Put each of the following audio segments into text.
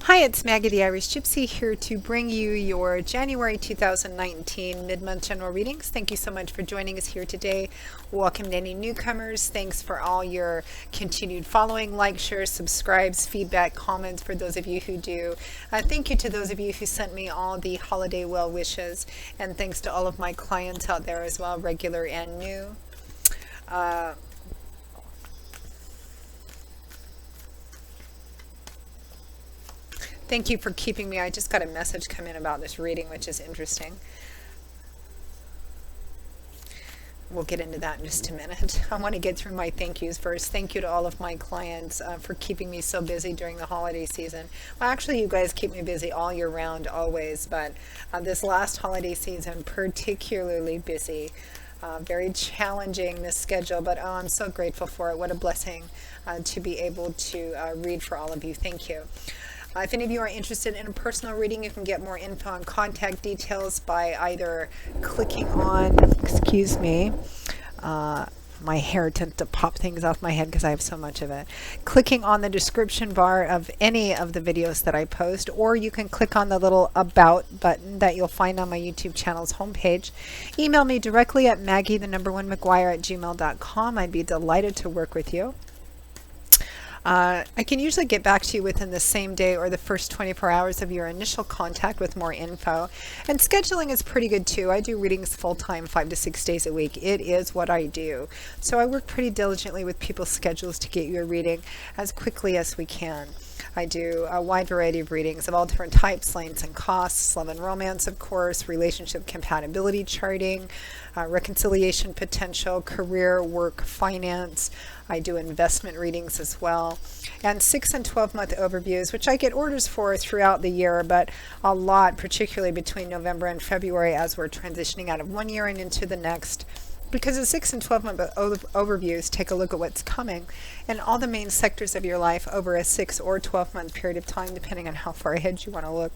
Hi, it's Maggie the Irish Gypsy here to bring you your January 2019 mid-month general readings. Thank you so much for joining us here today. Welcome to any newcomers. Thanks for all your continued following, like, share, subscribes, feedback, comments for those of you who do. Thank you to those of you who sent me all the holiday well wishes, and thanks to all of my clients out there as well, regular and new. Thank you for keeping me. I just got a message come in about this reading, which is interesting. We'll get into that in just a minute. I want to get through my thank yous first. Thank you to all of my clients for keeping me so busy during the holiday season. Well, actually, you guys keep me busy all year round, always, but this last holiday season, particularly busy. Very challenging, this schedule, but I'm so grateful for it. What a blessing to be able to read for all of you. Thank you. If any of you are interested in a personal reading, you can get more info and contact details by either clicking on, excuse me, my hair tends to pop things off my head because I have so much of it. Clicking on the description bar of any of the videos that I post, or you can click on the little About button that you'll find on my YouTube channel's homepage. Email me directly at maggie1mcguire@gmail.com. I'd be delighted to work with you. I can usually get back to you within the same day or the first 24 hours of your initial contact with more info. And scheduling is pretty good too. I do readings full-time, 5 to 6 days a week. It is what I do. So I work pretty diligently with people's schedules to get you a reading as quickly as we can. I do a wide variety of readings of all different types, lengths and costs, love and romance, of course, relationship compatibility charting, reconciliation potential, career, work, finance. I do investment readings as well, and 6 and 12-month overviews, which I get orders for throughout the year, but a lot, particularly between November and February as we're transitioning out of one year and into the next. Because the 6 and 12-month overviews take a look at what's coming in all the main sectors of your life over a 6 or 12-month period of time, depending on how far ahead you want to look.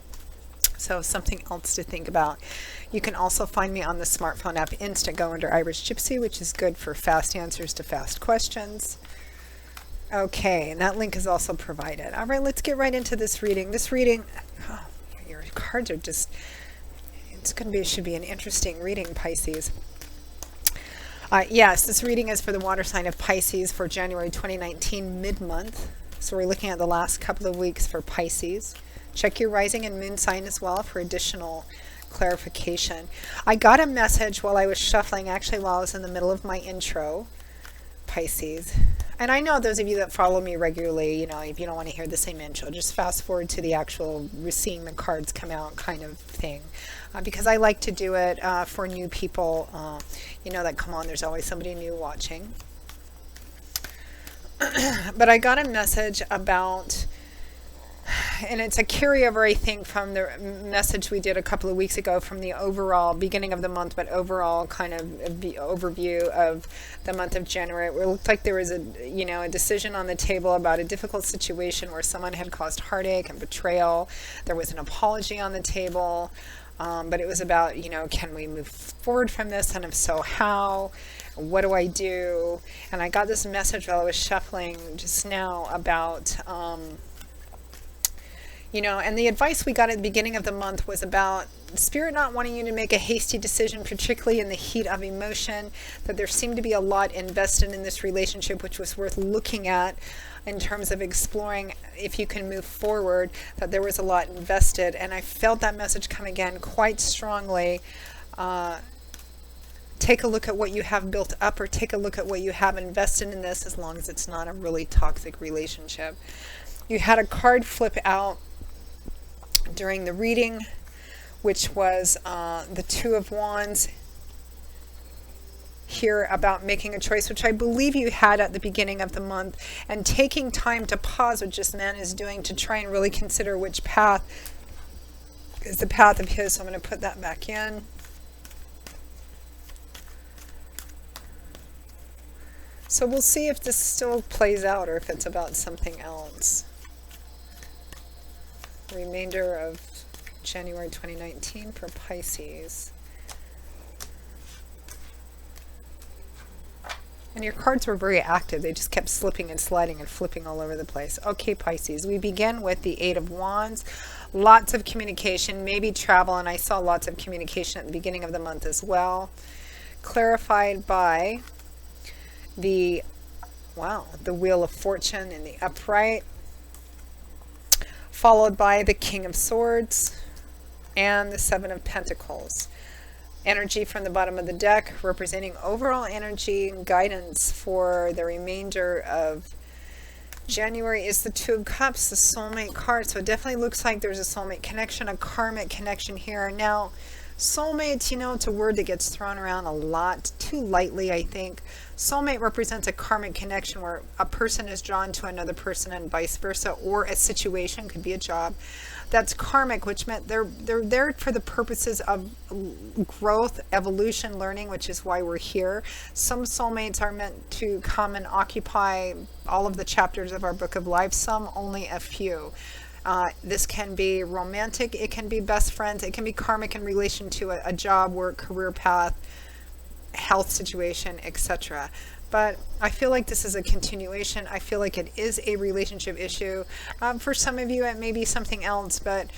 So something else to think about. You can also find me on the smartphone app Instantgo under Irish Gypsy, which is good for fast answers to fast questions. Okay, and that link is also provided. All right, let's get right into this reading. This reading, oh, your cards are just, should be an interesting reading, Pisces. Yes, this reading is for the water sign of Pisces for January 2019 mid-month. So we're looking at the last couple of weeks for Pisces. Check your rising and moon sign as well for additional clarification. I got a message while I was shuffling, actually while I was in the middle of my intro, Pisces. And I know those of you that follow me regularly, if you don't want to hear the same intro, just fast forward to the actual seeing the cards come out kind of thing. Because I like to do it for new people, that come on. There's always somebody new watching. But I got a message about, and it's a carryover, I think, from the message we did a couple of weeks ago from the overall beginning of the month, but overall kind of overview of the month of January. It looked like there was a decision on the table about a difficult situation where someone had caused heartache and betrayal. There was an apology on the table, but it was about, can we move forward from this? And if so, how? What do I do? And I got this message while I was shuffling just now about, and the advice we got at the beginning of the month was about Spirit not wanting you to make a hasty decision, particularly in the heat of emotion, that there seemed to be a lot invested in this relationship, which was worth looking at in terms of exploring if you can move forward, that there was a lot invested. And I felt that message come again quite strongly. Take a look at what you have built up, or take a look at what you have invested in this, as long as it's not a really toxic relationship. You had a card flip out during the reading, which was the Two of Wands here, about making a choice, which I believe you had at the beginning of the month, and taking time to pause, which this man is doing, to try and really consider which path is the path of his. So I'm going to put that back in. So we'll see if this still plays out or if it's about something else. Remainder of January 2019 for Pisces. And your cards were very active. They just kept slipping and sliding and flipping all over the place. Okay, Pisces, we begin with the Eight of Wands. Lots of communication, maybe travel, and I saw lots of communication at the beginning of the month as well. Clarified by the, wow, the Wheel of Fortune in the upright, followed by the King of Swords and the Seven of Pentacles. Energy from the bottom of the deck representing overall energy and guidance for the remainder of January is the Two of Cups, the soulmate card. So it definitely looks like there's a soulmate connection, a karmic connection here. Now, soulmates, you know, it's a word that gets thrown around a lot, too lightly, I think. Soulmate represents a karmic connection where a person is drawn to another person and vice versa, or a situation, could be a job. That's karmic, which meant they're there for the purposes of growth, evolution, learning, which is why we're here. Some soulmates are meant to come and occupy all of the chapters of our book of life, some only a few. This can be romantic, it can be best friends, it can be karmic in relation to a job, work, career path, health situation, etc. But I feel like this is a continuation. I feel like it is a relationship issue. For some of you, it may be something else, but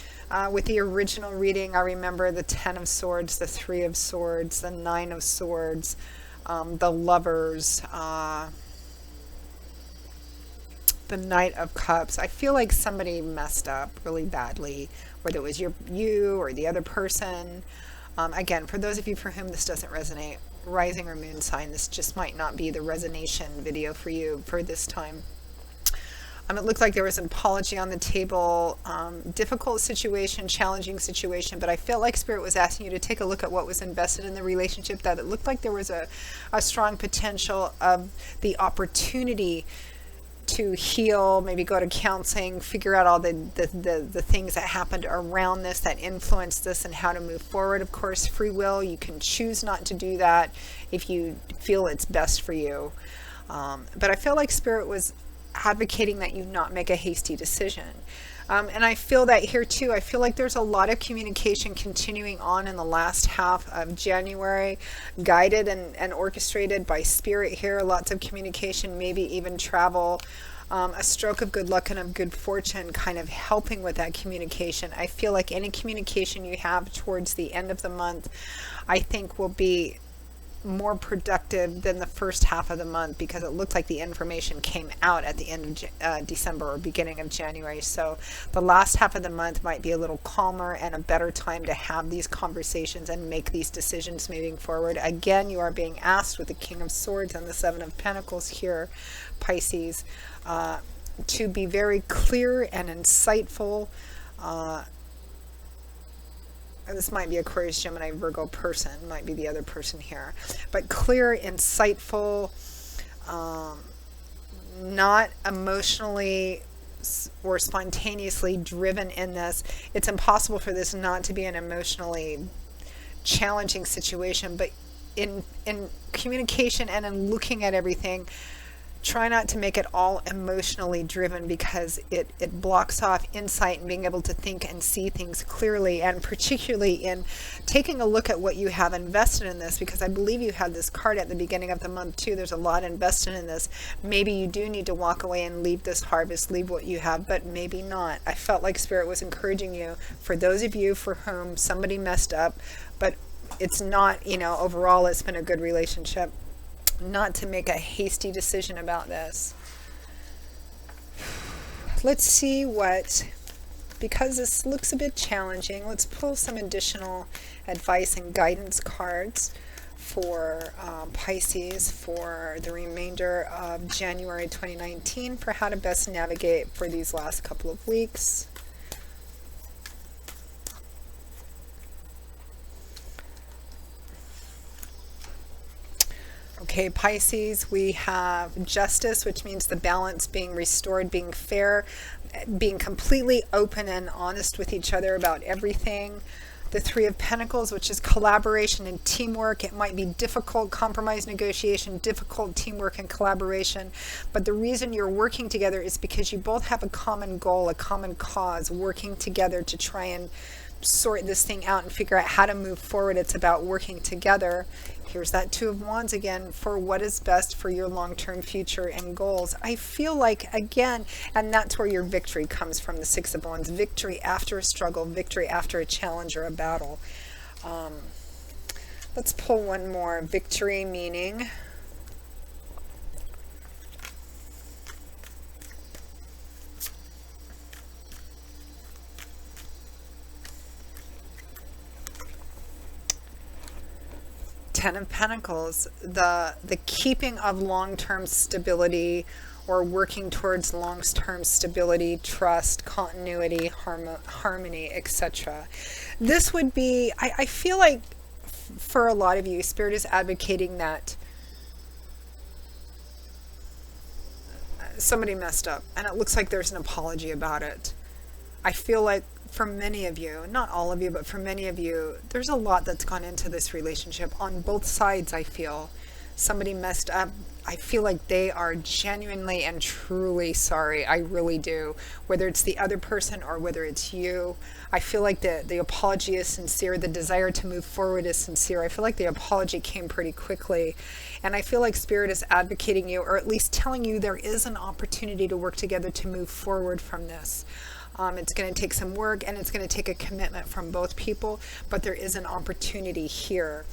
with the original reading, I remember the Ten of Swords, the Three of Swords, the Nine of Swords, the Lovers, the Knight of Cups. I feel like somebody messed up really badly, whether it was you or the other person. Again, for those of you for whom this doesn't resonate, rising or moon sign, this just might not be the resonation video for you for this time. It looked like there was an apology on the table, difficult situation, challenging situation, but I felt like Spirit was asking you to take a look at what was invested in the relationship, that it looked like there was a strong potential of the opportunity to heal, maybe go to counseling, figure out all the things that happened around this that influenced this and how to move forward. Of course, free will, you can choose not to do that if you feel it's best for you. But I feel like Spirit was advocating that you not make a hasty decision. And I feel that here too. I feel like there's a lot of communication continuing on in the last half of January, guided and orchestrated by Spirit here. Lots of communication, maybe even travel, a stroke of good luck and of good fortune kind of helping with that communication. I feel like any communication you have towards the end of the month, I think will be more productive than the first half of the month, because it looked like the information came out at the end of December or beginning of January. So the last half of the month might be a little calmer and a better time to have these conversations and make these decisions moving forward. Again, you are being asked with the King of Swords and the Seven of Pentacles here, Pisces, to be very clear and insightful. This might be Aquarius, Gemini, Virgo person, might be the other person here, but clear, insightful, not emotionally or spontaneously driven in this. It's impossible for this not to be an emotionally challenging situation, but in communication and in looking at everything, try not to make it all emotionally driven, because it blocks off insight and being able to think and see things clearly, and particularly in taking a look at what you have invested in this, because I believe you had this card at the beginning of the month too. There's a lot invested in this. Maybe you do need to walk away and leave this harvest, leave what you have, but maybe not. I felt like Spirit was encouraging you, for those of you for whom somebody messed up, but it's not, you know, overall it's been a good relationship, not to make a hasty decision about this. Let's see what, because this looks a bit challenging, let's pull some additional advice and guidance cards for Pisces for the remainder of January 2019 for how to best navigate for these last couple of weeks. Okay, Pisces, we have justice, which means the balance being restored, being fair, being completely open and honest with each other about everything. The Three of Pentacles, which is collaboration and teamwork. It might be difficult, compromise, negotiation, difficult teamwork and collaboration. But the reason you're working together is because you both have a common goal, a common cause, working together to try and sort this thing out and figure out how to move forward. It's about working together. Here's that Two of Wands again, for what is best for your long-term future and goals. I feel like, again, and that's where your victory comes from, the Six of Wands. Victory after a struggle, victory after a challenge or a battle. Let's pull one more. Victory meaning... Ten of Pentacles, the keeping of long-term stability or working towards long-term stability, trust, continuity, harmony, etc. This would be, I feel like for a lot of you, Spirit is advocating that somebody messed up and it looks like there's an apology about it. I feel like for many of you, not all of you, but for many of you, there's a lot that's gone into this relationship on both sides. I feel somebody messed up. I feel like they are genuinely and truly sorry. I really do. Whether it's the other person or whether it's you, I feel like the apology is sincere. The desire to move forward is sincere. I feel like the apology came pretty quickly. And I feel like Spirit is advocating you, or at least telling you there is an opportunity to work together to move forward from this. It's going to take some work and it's going to take a commitment from both people, but there is an opportunity here.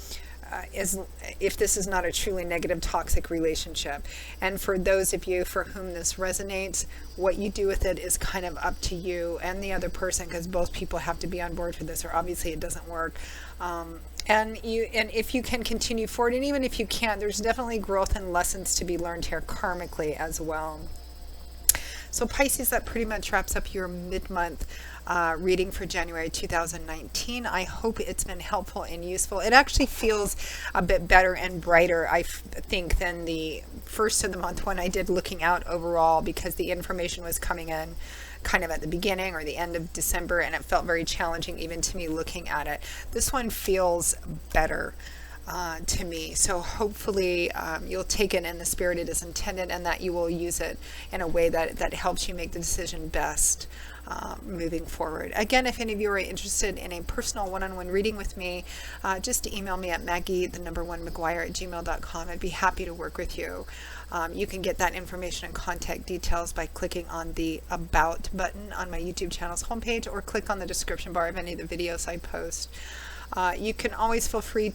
If this is not a truly negative, toxic relationship. And for those of you for whom this resonates, what you do with it is kind of up to you and the other person, because both people have to be on board for this, or obviously it doesn't work. And if you can continue forward, and even if you can't, there's definitely growth and lessons to be learned here karmically as well. So Pisces, that pretty much wraps up your mid-month reading for January 2019. I hope it's been helpful and useful. It actually feels a bit better and brighter, I think, than the first of the month when I did looking out overall, because the information was coming in kind of at the beginning or the end of December, and it felt very challenging even to me looking at it. This one feels better to me. So hopefully you'll take it in the spirit it is intended, and that you will use it in a way that helps you make the decision best moving forward. Again, if any of you are interested in a personal one-on-one reading with me, just email me at Maggie1McGuire@gmail.com. I'd be happy to work with you. You can get that information and contact details by clicking on the About button on my YouTube channel's homepage, or click on the description bar of any of the videos I post. You can always feel free I'm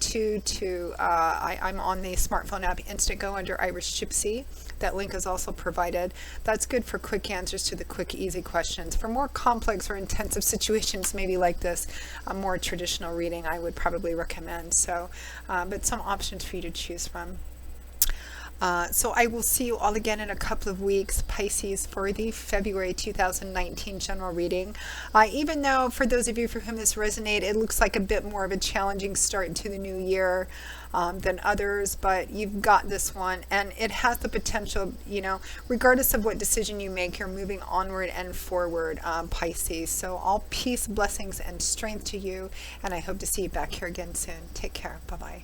on the smartphone app Instantgo under Irish Gypsy. That link is also provided. That's good for quick answers to the quick, easy questions. For more complex or intensive situations, maybe like this, a more traditional reading I would probably recommend. So, but some options for you to choose from. So I will see you all again in a couple of weeks, Pisces, for the February 2019 general reading. Even though for those of you for whom this resonates, it looks like a bit more of a challenging start to the new year than others, but you've got this one, and it has the potential, regardless of what decision you make, you're moving onward and forward, Pisces. So all peace, blessings, and strength to you, and I hope to see you back here again soon. Take care. Bye-bye.